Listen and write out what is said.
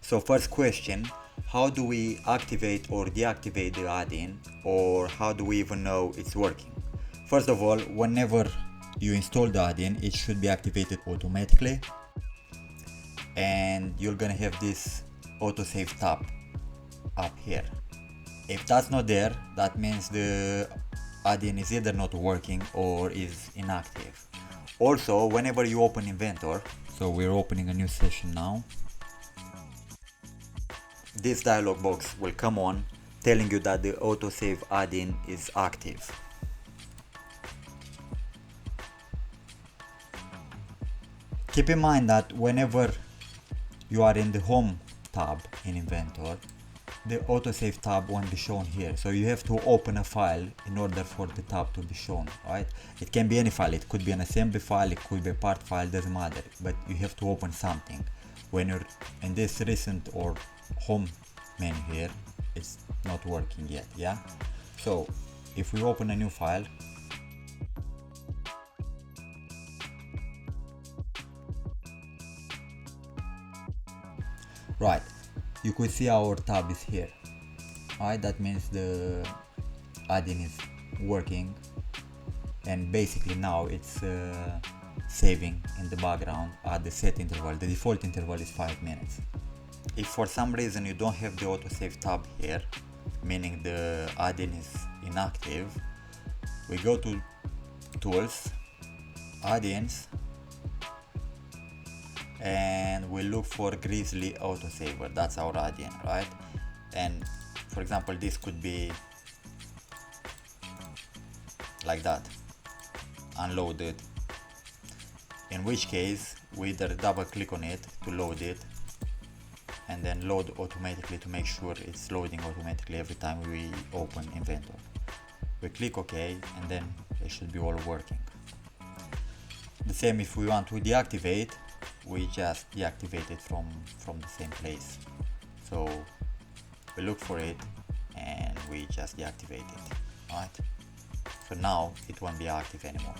So first question, how do we activate or deactivate the add-in, or how do we even know it's working? First of all, whenever you install the add-in, it should be activated automatically, and you're gonna have this AutoSave tab up here. If that's not there, that means the add-in is either not working or is inactive. Also, whenever you open Inventor, so we're opening a new session now, this dialog box will come on telling you that the AutoSave add-in is active. Keep in mind that whenever you are in the Home tab in Inventor, the AutoSave tab won't be shown here, so you have to open a file in order for the tab to be shown, right? It can be any file, it could be an assembly file, it could be a part file, doesn't matter, but you have to open something. When you're in this recent or home menu here, it's not working yet, yeah? So if we open a new file, right, you could see our tab is here. Alright, that means the add-in is working, and basically now it's saving in the background at the set interval. The default interval is 5 minutes. If for some reason you don't have the AutoSave tab here, meaning the add-in is inactive, we go to Tools, Add-ins, and we look for Grizzly Autosaver. That's our add-in, right? And for example, this could be like that, unloaded, in which case we either double click on it to load it and then load automatically to make sure it's loading automatically every time we open Inventor. We click OK, and then it should be all working. The same if we want to deactivate, we just deactivate it from the same place. So we look for it and we just deactivate it, right? So now it won't be active anymore.